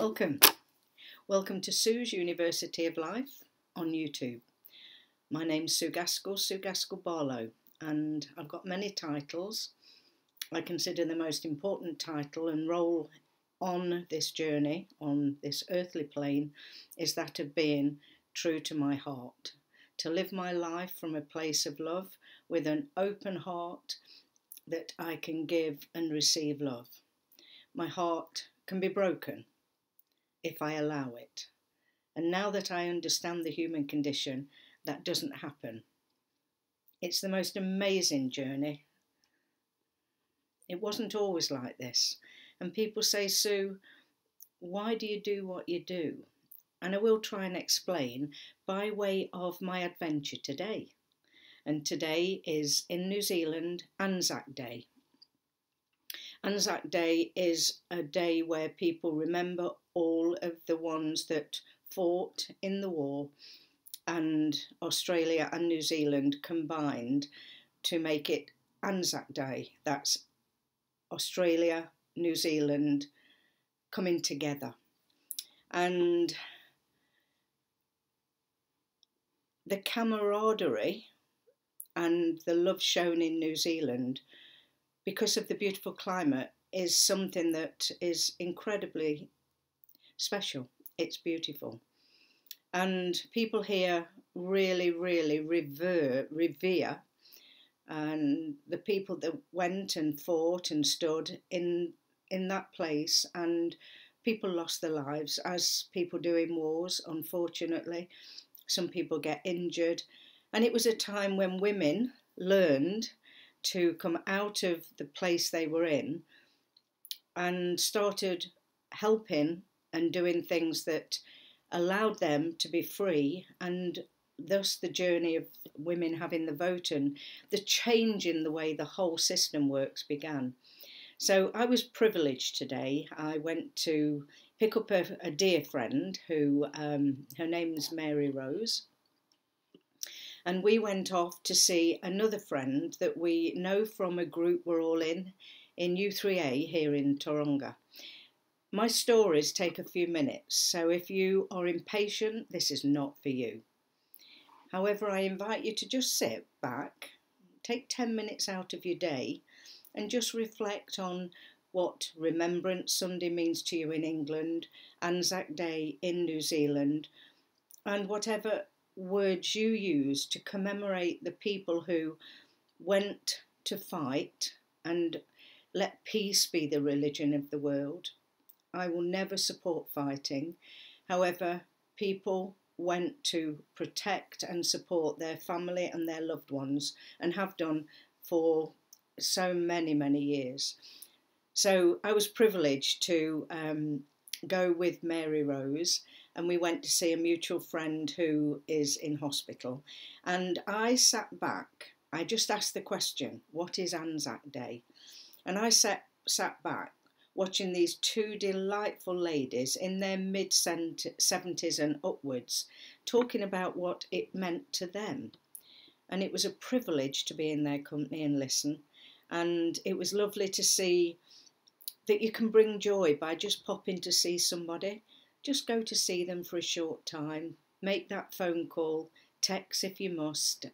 Welcome. Welcome to Sue's University of Life on YouTube. My name's Sue Gaskell Barlow, and I've got many titles. I consider the most important title and role on this journey, on this earthly plane, is that of being true to my heart. To live my life from a place of love with an open heart that I can give and receive love. My heart can be broken if I allow it. And now that I understand the human condition, that doesn't happen. It's the most amazing journey. It wasn't always like this. And people say, Sue, why do you do what you do? And I will try and explain by way of my adventure today. And today is in New Zealand, Anzac Day. Anzac Day is a day where people remember all of the ones that fought in the war, and Australia and New Zealand combined to make it Anzac Day. That's Australia, New Zealand coming together. And the camaraderie and the love shown in New Zealand, because of the beautiful climate, is something that is incredibly special. It's beautiful. And people here really, really revere and the people that went and fought and stood in that place. And people lost their lives, as people do in wars, unfortunately. Some people get injured. And it was a time when women learned to come out of the place they were in and started helping and doing things that allowed them to be free, and thus the journey of women having the vote and the change in the way the whole system works began. So I was privileged today. I went to pick up a dear friend who, her name's Mary Rose, and we went off to see another friend that we know from a group we're all in U3A here in Tauranga. My stories take a few minutes, so if you are impatient, this is not for you. However, I invite you to just sit back, take 10 minutes out of your day and just reflect on what Remembrance Sunday means to you in England, Anzac Day in New Zealand, and whatever words you use to commemorate the people who went to fight and let peace be the religion of the world. I will never support fighting. However, people went to protect and support their family and their loved ones, and have done for so many, many years. So I was privileged to go with Mary Rose, and we went to see a mutual friend who is in hospital. And I sat back. I just asked the question, what is Anzac Day? And I sat back watching these two delightful ladies in their mid-70s and upwards talking about what it meant to them. And it was a privilege to be in their company and listen. And it was lovely to see that you can bring joy by just popping to see somebody. Just go to see them for a short time, make that phone call, text if you must,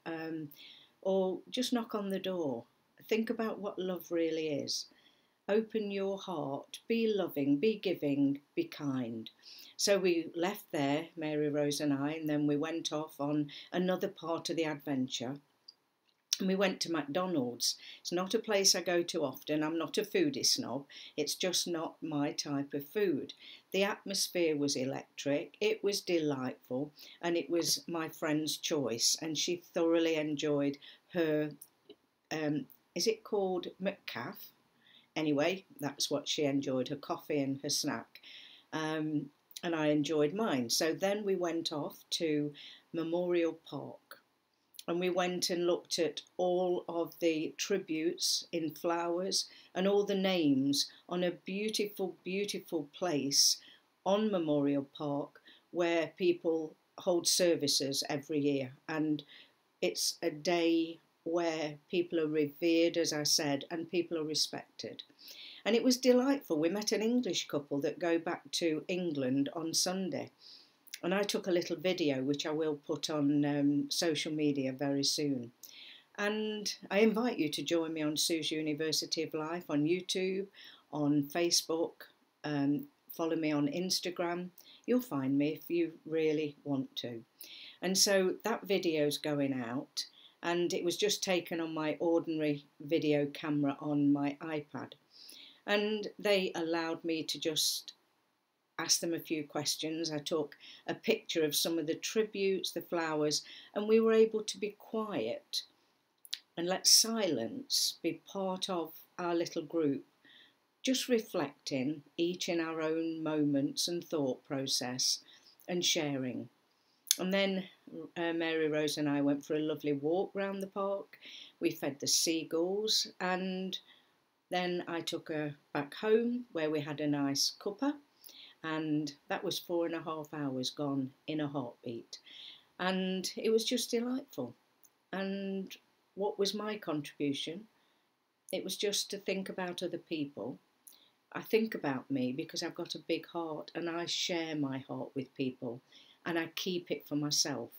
or just knock on the door. Think about what love really is. Open your heart, be loving, be giving, be kind. So we left there, Mary Rose and I, and then we went off on another part of the adventure. And we went to McDonald's. It's not a place I go to often. I'm not a foodie snob. It's just not my type of food. The atmosphere was electric. It was delightful. And it was my friend's choice. And she thoroughly enjoyed her, is it called McCafe? Anyway, that's what she enjoyed, her coffee and her snack. And I enjoyed mine. So then we went off to Memorial Park. And we went and looked at all of the tributes in flowers and all the names on a beautiful, beautiful place on Memorial Park where people hold services every year. And it's a day where people are revered, as I said, and people are respected. And it was delightful. We met an English couple that go back to England on Sunday. And I took a little video, which I will put on social media very soon. And I invite you to join me on Sue's University of Life on YouTube, on Facebook, follow me on Instagram. You'll find me if you really want to. And so that video's going out, and it was just taken on my ordinary video camera on my iPad. And they allowed me to just ask them a few questions. I took a picture of some of the tributes, the flowers, and we were able to be quiet and let silence be part of our little group, just reflecting each in our own moments and thought process and sharing. And then Mary Rose and I went for a lovely walk round the park. We fed the seagulls, and then I took her back home where we had a nice cuppa, and that was 4.5 hours gone in a heartbeat. And it was just delightful. And what was my contribution? It was just to think about other people. I think about me because I've got a big heart, and I share my heart with people, and I keep it for myself.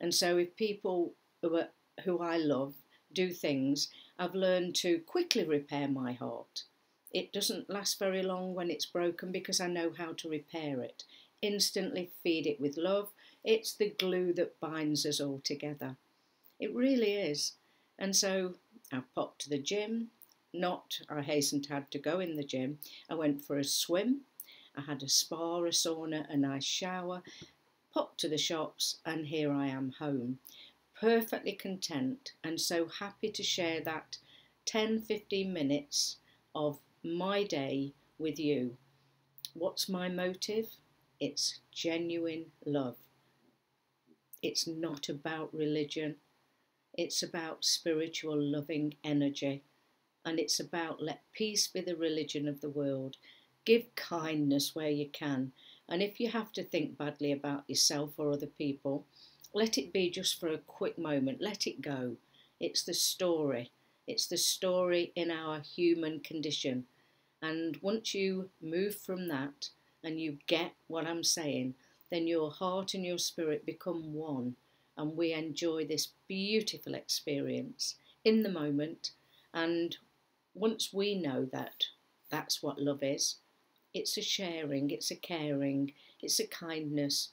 And so if people who I love do things, I've learned to quickly repair my heart. It doesn't last very long when it's broken because I know how to repair it. Instantly feed it with love. It's the glue that binds us all together. It really is. And so I popped to the gym. I hastened to have to go in the gym. I went for a swim. I had a spa, a sauna, a nice shower, popped to the shops, and here I am home. Perfectly content and so happy to share that 10-15 minutes of my day with you. What's my motive? It's genuine love. It's not about religion. It's about spiritual loving energy. And it's about let peace be the religion of the world. Give kindness where you can. And if you have to think badly about yourself or other people, let it be just for a quick moment. Let it go. It's the story. It's the story in our human condition. And once you move from that and you get what I'm saying, then your heart and your spirit become one. And we enjoy this beautiful experience in the moment. And once we know that that's what love is, it's a sharing, it's a caring, it's a kindness.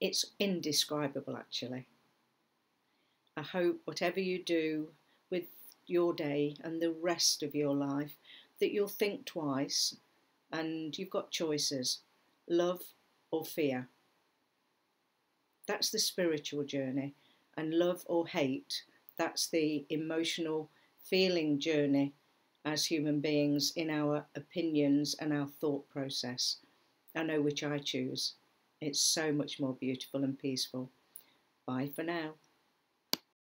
It's indescribable, actually. I hope whatever you do with your day and the rest of your life, that you'll think twice and you've got choices, love or fear. That's the spiritual journey. And love or hate, that's the emotional feeling journey as human beings in our opinions and our thought process. I know which I choose. It's so much more beautiful and peaceful. Bye for now.